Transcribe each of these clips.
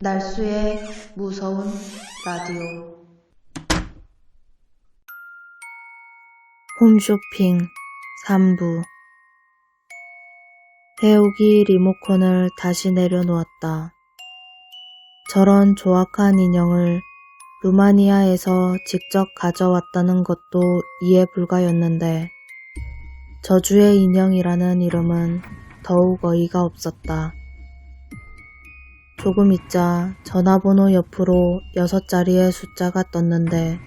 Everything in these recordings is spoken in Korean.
날수의 무서운 라디오. 홈쇼핑 3부. 해옥이 리모컨을 다시 내려놓았다. 저런 조악한 인형을 루마니아에서 직접 가져왔다는 것도 이해 불가였는데 저주의 인형이라는 이름은 더욱 어이가 없었다. 조금 있자 전화번호 옆으로 6자리의 숫자가 떴는데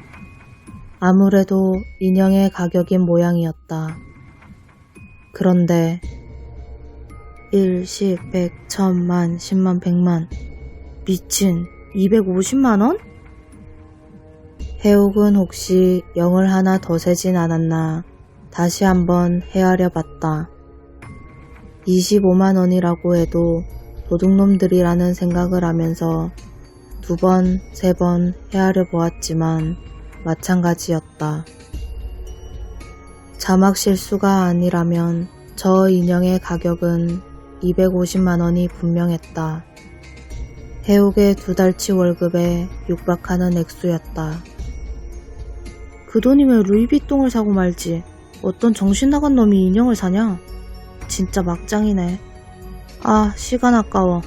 아무래도 인형의 가격인 모양이었다. 그런데 1, 10, 100, 1000만, 10만, 100만. 미친, 250만원? 해옥은 혹시 0을 하나 더 세진 않았나 다시 한번 헤아려 봤다. 25만원이라고 해도 도둑놈들이라는 생각을 하면서 2번, 3번 헤아려 보았지만 마찬가지였다. 자막 실수가 아니라면 저 인형의 가격은 250만원이 분명했다. 해옥의 2달치 월급에 육박하는 액수였다. 그 돈이면 루이비통을 사고 말지. 어떤 정신 나간 놈이 인형을 사냐? 진짜 막장이네. 아, 시간 아까워.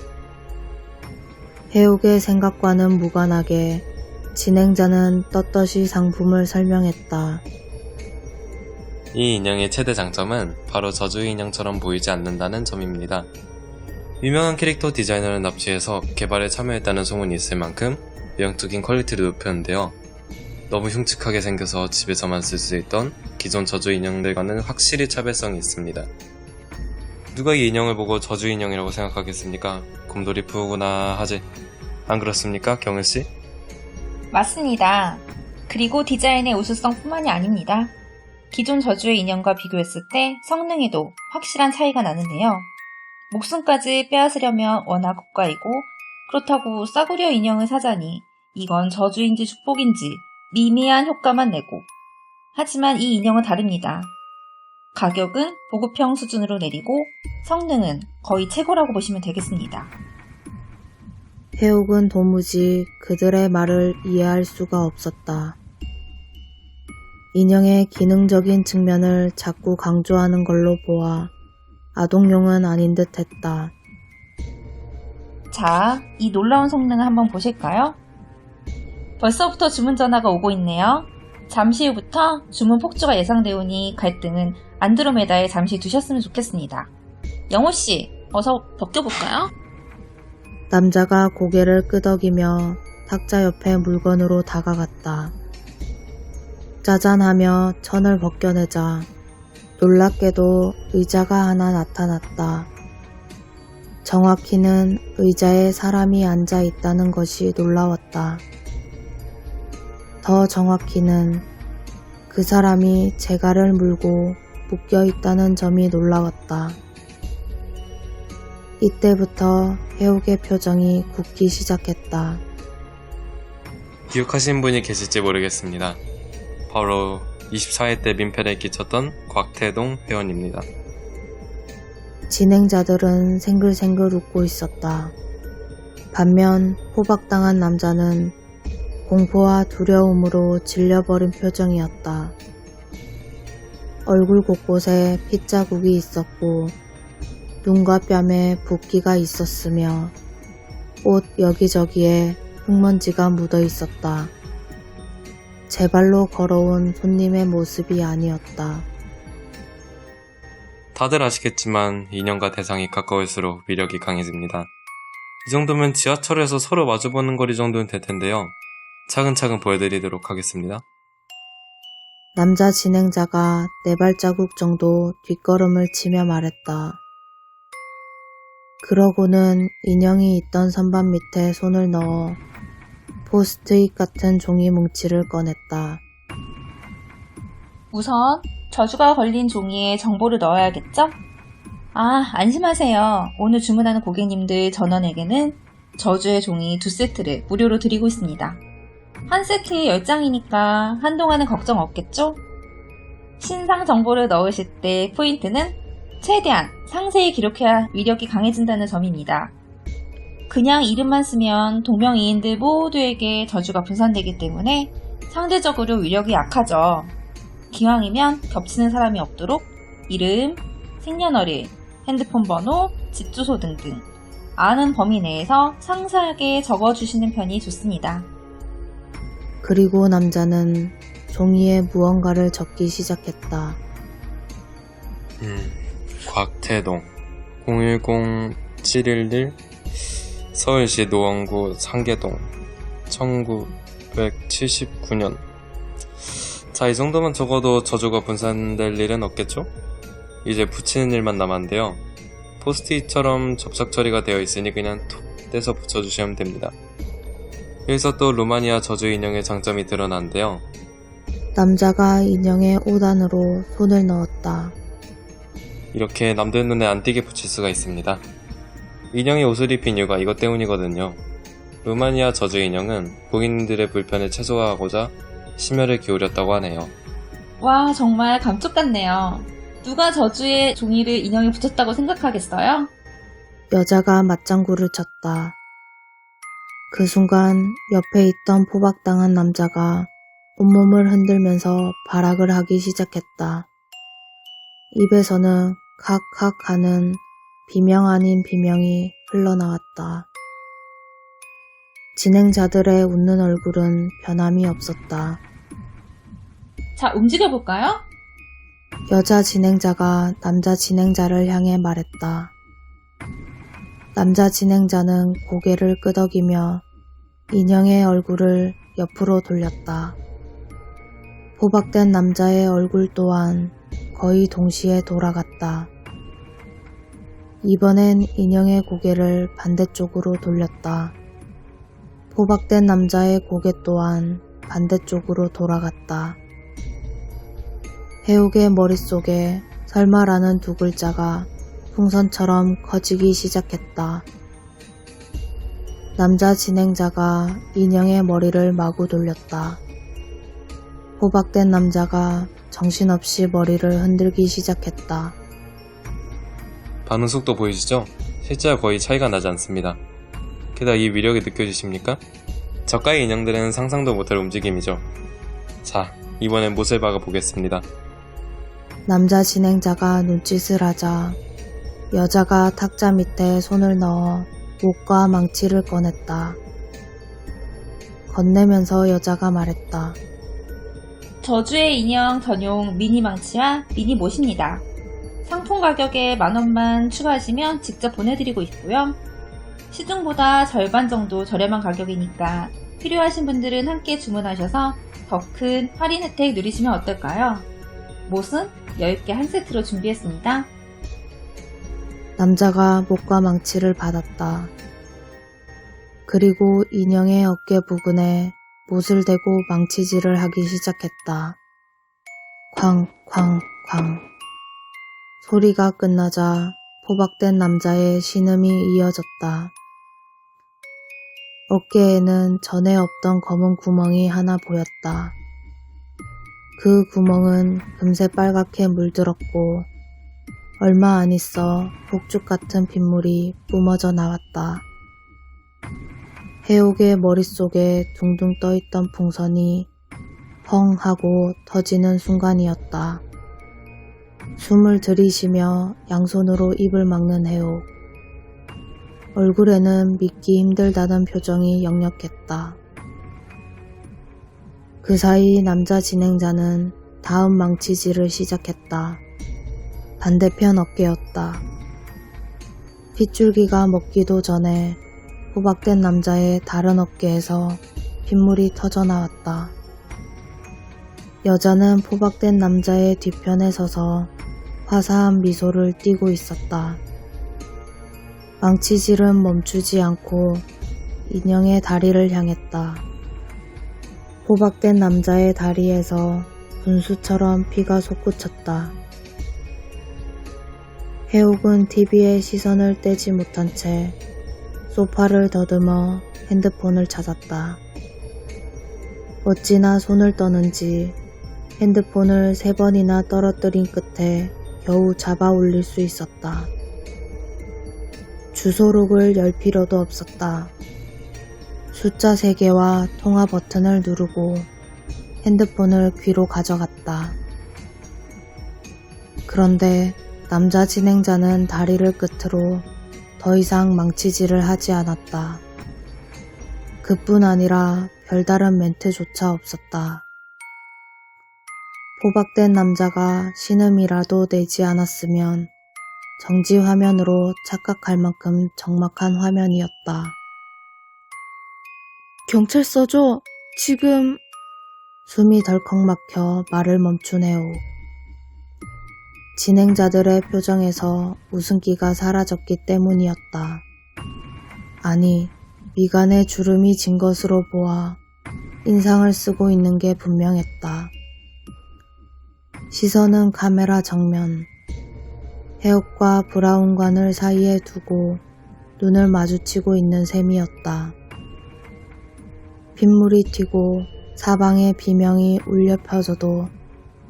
해옥의 생각과는 무관하게 진행자는 떳떳이 상품을 설명했다. 이 인형의 최대 장점은 바로 저주의 인형처럼 보이지 않는다는 점입니다. 유명한 캐릭터 디자이너를 납치해서 개발에 참여했다는 소문이 있을 만큼 외형적인 퀄리티를 높였는데요. 너무 흉측하게 생겨서 집에서만 쓸 수 있던 기존 저주 인형들과는 확실히 차별성이 있습니다. 누가 이 인형을 보고 저주 인형이라고 생각하겠습니까? 곰돌이 푸구나 하지. 안 그렇습니까, 경은씨? 맞습니다. 그리고 디자인의 우수성뿐만이 아닙니다. 기존 저주의 인형과 비교했을 때 성능에도 확실한 차이가 나는데요. 목숨까지 빼앗으려면 워낙 고가이고 그렇다고 싸구려 인형을 사자니 이건 저주인지 축복인지 미미한 효과만 내고 하지만 이 인형은 다릅니다. 가격은 보급형 수준으로 내리고 성능은 거의 최고라고 보시면 되겠습니다. 해옥은 도무지 그들의 말을 이해할 수가 없었다. 인형의 기능적인 측면을 자꾸 강조하는 걸로 보아 아동용은 아닌 듯 했다. 자, 이 놀라운 성능을 한번 보실까요? 벌써부터 주문 전화가 오고 있네요. 잠시 후부터 주문 폭주가 예상되오니 갈등은 안드로메다에 잠시 두셨으면 좋겠습니다. 영호씨, 어서 벗겨볼까요? 남자가 고개를 끄덕이며 탁자 옆에 물건으로 다가갔다. 짜잔하며 천을 벗겨내자 놀랍게도 의자가 하나 나타났다. 정확히는 의자에 사람이 앉아 있다는 것이 놀라웠다. 더 정확히는 그 사람이 재갈을 물고 묶여 있다는 점이 놀라웠다. 이때부터 해옥의 표정이 굳기 시작했다. 기억하신 분이 계실지 모르겠습니다. 바로 24회 때 민폐를 끼쳤던 곽태동 회원입니다. 진행자들은 생글생글 웃고 있었다. 반면 포박당한 남자는 공포와 두려움으로 질려버린 표정이었다. 얼굴 곳곳에 핏자국이 있었고 눈과 뺨에 붓기가 있었으며 옷 여기저기에 흙먼지가 묻어 있었다. 제 발로 걸어온 손님의 모습이 아니었다. 다들 아시겠지만 인형과 대상이 가까울수록 위력이 강해집니다. 이 정도면 지하철에서 서로 마주보는 거리 정도는 될 텐데요. 차근차근 보여드리도록 하겠습니다. 남자 진행자가 4발자국 정도 뒷걸음을 치며 말했다. 그러고는 인형이 있던 선반 밑에 손을 넣어 포스트잇 같은 종이 뭉치를 꺼냈다. 우선 저주가 걸린 종이에 정보를 넣어야겠죠? 아, 안심하세요. 오늘 주문하는 고객님들 전원에게는 저주의 종이 2세트를 무료로 드리고 있습니다. 한 세트에 10장이니까 한동안은 걱정 없겠죠? 신상 정보를 넣으실 때 포인트는 최대한 상세히 기록해야 위력이 강해진다는 점입니다. 그냥 이름만 쓰면 동명이인들 모두에게 저주가 분산되기 때문에 상대적으로 위력이 약하죠. 기왕이면 겹치는 사람이 없도록 이름, 생년월일, 핸드폰 번호, 집 주소 등등 아는 범위 내에서 상세하게 적어주시는 편이 좋습니다. 그리고 남자는 종이에 무언가를 적기 시작했다. 곽태동 010-711 서울시 노원구 상계동 1979년. 자, 이 정도만 적어도 저주가 분산될 일은 없겠죠? 이제 붙이는 일만 남았는데요. 포스트잇처럼 접착 처리가 되어 있으니 그냥 툭 떼서 붙여주시면 됩니다. 여기서 또 루마니아 저주 인형의 장점이 드러나는데요. 남자가 인형의 5단으로 손을 넣었다. 이렇게 남들 눈에 안 띄게 붙일 수가 있습니다. 인형이 옷을 입힌 이유가 이것 때문이거든요. 루마니아 저주 인형은 고객님들의 불편을 최소화하고자 심혈을 기울였다고 하네요. 와, 정말 감쪽 같네요. 누가 저주의 종이를 인형에 붙였다고 생각하겠어요? 여자가 맞장구를 쳤다. 그 순간 옆에 있던 포박당한 남자가 온몸을 흔들면서 발악을 하기 시작했다. 입에서는 칵칵 하는 비명 아닌 비명이 흘러나왔다. 진행자들의 웃는 얼굴은 변함이 없었다. 자, 움직여볼까요? 여자 진행자가 남자 진행자를 향해 말했다. 남자 진행자는 고개를 끄덕이며 인형의 얼굴을 옆으로 돌렸다. 포박된 남자의 얼굴 또한 거의 동시에 돌아갔다. 이번엔 인형의 고개를 반대쪽으로 돌렸다. 포박된 남자의 고개 또한 반대쪽으로 돌아갔다. 해옥의 머릿속에 설마라는 두 글자가 풍선처럼 커지기 시작했다. 남자 진행자가 인형의 머리를 마구 돌렸다. 포박된 남자가 정신없이 머리를 흔들기 시작했다. 반응 속도 보이시죠? 실제와 거의 차이가 나지 않습니다. 게다가 이 위력이 느껴지십니까? 저가의 인형들은 상상도 못할 움직임이죠. 자, 이번엔 못을 박아보겠습니다. 남자 진행자가 눈짓을 하자 여자가 탁자 밑에 손을 넣어 못과 망치를 꺼냈다. 건네면서 여자가 말했다. 저주의 인형 전용 미니 망치와 미니 못입니다. 상품 가격에 10,000원만 추가하시면 직접 보내드리고 있고요. 시중보다 절반 정도 저렴한 가격이니까 필요하신 분들은 함께 주문하셔서 더 큰 할인 혜택 누리시면 어떨까요? 못은 10개 한 세트로 준비했습니다. 남자가 못과 망치를 받았다. 그리고 인형의 어깨 부근에 못을 대고 망치질을 하기 시작했다. 쾅쾅쾅. 소리가 끝나자 포박된 남자의 신음이 이어졌다. 어깨에는 전에 없던 검은 구멍이 하나 보였다. 그 구멍은 금세 빨갛게 물들었고 얼마 안 있어 폭죽 같은 빗물이 뿜어져 나왔다. 해옥의 머릿속에 둥둥 떠있던 풍선이 펑 하고 터지는 순간이었다. 숨을 들이쉬며 양손으로 입을 막는 해옥. 얼굴에는 믿기 힘들다는 표정이 역력했다. 그 사이 남자 진행자는 다음 망치질을 시작했다. 반대편 어깨였다. 핏줄기가 먹기도 전에 포박된 남자의 다른 어깨에서 핏물이 터져나왔다. 여자는 포박된 남자의 뒤편에 서서 화사한 미소를 띠고 있었다. 망치질은 멈추지 않고 인형의 다리를 향했다. 포박된 남자의 다리에서 분수처럼 피가 솟구쳤다. 해옥은 TV에 시선을 떼지 못한 채 소파를 더듬어 핸드폰을 찾았다. 어찌나 손을 떠는지 핸드폰을 3번이나 떨어뜨린 끝에 겨우 잡아 올릴 수 있었다. 주소록을 열 필요도 없었다. 숫자 3개와 통화 버튼을 누르고 핸드폰을 귀로 가져갔다. 그런데 남자 진행자는 다리를 끝으로 더 이상 망치질을 하지 않았다. 그뿐 아니라 별다른 멘트조차 없었다. 포박된 남자가 신음이라도 내지 않았으면 정지 화면으로 착각할 만큼 적막한 화면이었다. 경찰서죠? 지금... 숨이 덜컥 막혀 말을 멈춘 해옥. 진행자들의 표정에서 웃음기가 사라졌기 때문이었다. 아니, 미간에 주름이 진 것으로 보아 인상을 쓰고 있는 게 분명했다. 시선은 카메라 정면. 해옥과 브라운관을 사이에 두고 눈을 마주치고 있는 셈이었다. 빗물이 튀고 사방에 비명이 울려 펴져도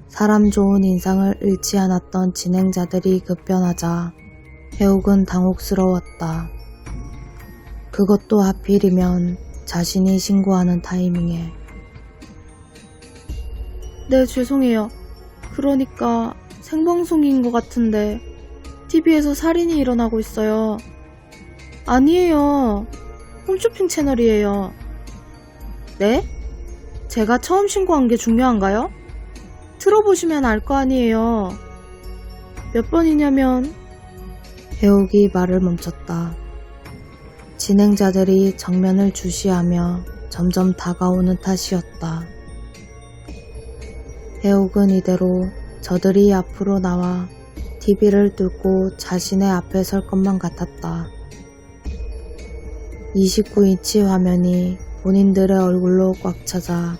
사람 좋은 인상을 잃지 않았던 진행자들이 급변하자 해옥은 당혹스러웠다. 그것도 하필이면 자신이 신고하는 타이밍에. 네, 죄송해요. 그러니까 생방송인 것 같은데 TV에서 살인이 일어나고 있어요. 아니에요. 홈쇼핑 채널이에요. 네? 제가 처음 신고한 게 중요한가요? 틀어보시면 알 거 아니에요. 몇 번이냐면... 해옥이 말을 멈췄다. 진행자들이 정면을 주시하며 점점 다가오는 탓이었다. 해옥은 이대로 저들이 앞으로 나와 TV를 뚫고 자신의 앞에 설 것만 같았다. 29인치 화면이 본인들의 얼굴로 꽉 차자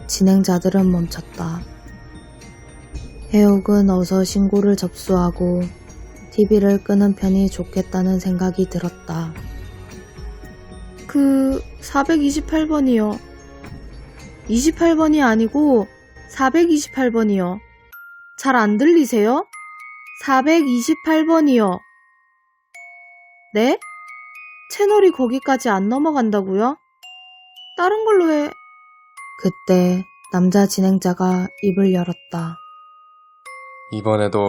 진행자들은 멈췄다. 해옥은 어서 신고를 접수하고 TV를 끄는 편이 좋겠다는 생각이 들었다. 428번이요. 28번이 아니고 428번이요. 잘 안 들리세요? 428번이요. 네? 채널이 거기까지 안 넘어간다고요? 다른 걸로 해. 그때 남자 진행자가 입을 열었다. 이번에도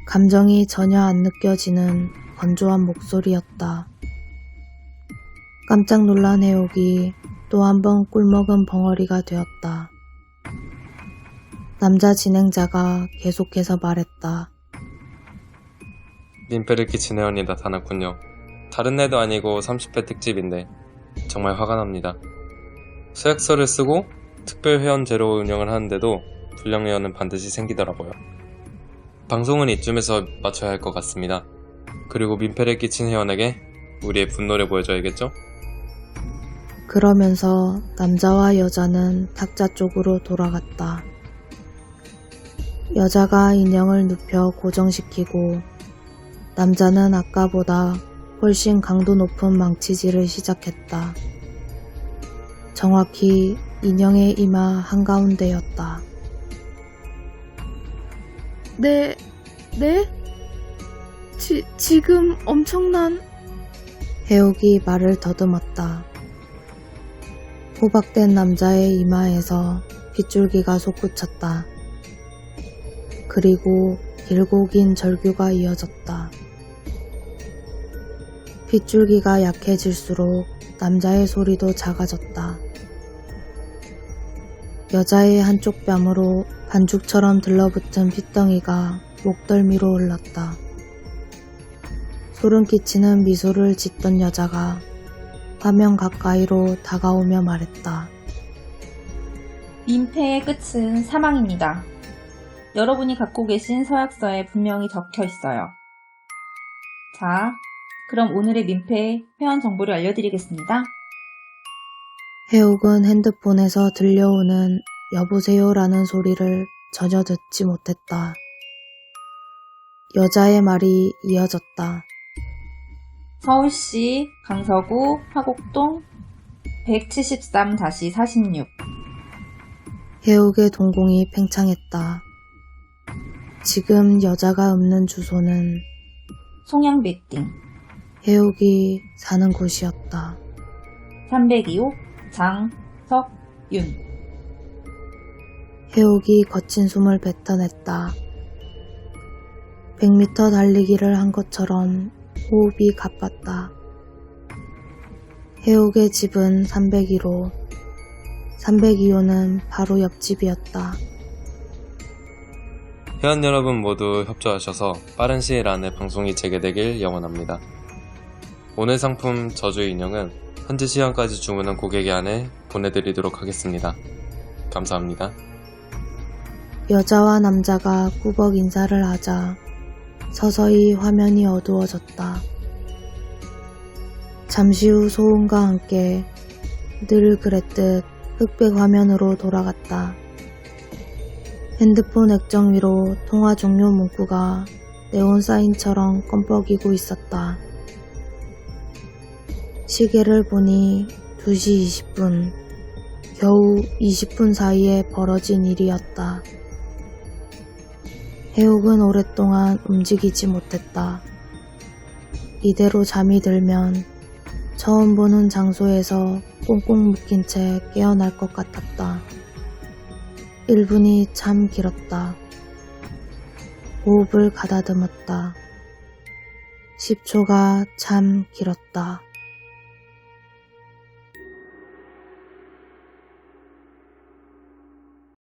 감정이 전혀 안 느껴지는 건조한 목소리였다. 깜짝 놀란 해옥이 또 한 번 꿀먹은 벙어리가 되었다. 남자 진행자가 계속해서 말했다. 민폐를 끼친 회원이 나타났군요. 다른 애도 아니고 30회 특집인데 정말 화가 납니다. 서약서를 쓰고 특별 회원제로 운영을 하는데도 불량 회원은 반드시 생기더라고요. 방송은 이쯤에서 마쳐야 할 것 같습니다. 그리고 민폐를 끼친 회원에게 우리의 분노를 보여줘야겠죠? 그러면서 남자와 여자는 탁자 쪽으로 돌아갔다. 여자가 인형을 눕혀 고정시키고 남자는 아까보다 훨씬 강도 높은 망치질을 시작했다. 정확히 인형의 이마 한가운데였다. 네? 지금 엄청난... 해옥이 말을 더듬었다. 호박된 남자의 이마에서 빗줄기가 솟구쳤다. 그리고 길고 긴 절규가 이어졌다. 빗줄기가 약해질수록 남자의 소리도 작아졌다. 여자의 한쪽 뺨으로 반죽처럼 들러붙은 핏덩이가 목덜미로 흘렀다. 소름 끼치는 미소를 짓던 여자가 화면 가까이로 다가오며 말했다. 민폐의 끝은 사망입니다. 여러분이 갖고 계신 서약서에 분명히 적혀 있어요. 자, 그럼 오늘의 민폐 회원 정보를 알려드리겠습니다. 해옥은 핸드폰에서 들려오는 여보세요라는 소리를 전혀 듣지 못했다. 여자의 말이 이어졌다. 서울시 강서구 화곡동 173-46. 해옥의 동공이 팽창했다. 지금 여자가 읊는 주소는 송양빌딩. 해옥이 사는 곳이었다. 302호 장석윤. 해옥이 거친 숨을 뱉어냈다. 100m 달리기를 한 것처럼 호흡이 가빴다. 해옥의 집은 302호, 302호는 바로 옆집이었다. 회원 여러분 모두 협조하셔서 빠른 시일 안에 방송이 재개되길 영원합니다. 오늘 상품 저주의 인형은 현지 시간까지 주문한 고객에 한해 보내드리도록 하겠습니다. 감사합니다. 여자와 남자가 꾸벅 인사를 하자 서서히 화면이 어두워졌다. 잠시 후 소음과 함께 늘 그랬듯 흑백 화면으로 돌아갔다. 핸드폰 액정 위로 통화 종료 문구가 네온 사인처럼 껌뻑이고 있었다. 시계를 보니 2시 20분, 겨우 20분 사이에 벌어진 일이었다. 해옥은 오랫동안 움직이지 못했다. 이대로 잠이 들면 처음 보는 장소에서 꽁꽁 묶인 채 깨어날 것 같았다. 1분이 참 길었다. 호흡을 가다듬었다. 10초가 참 길었다.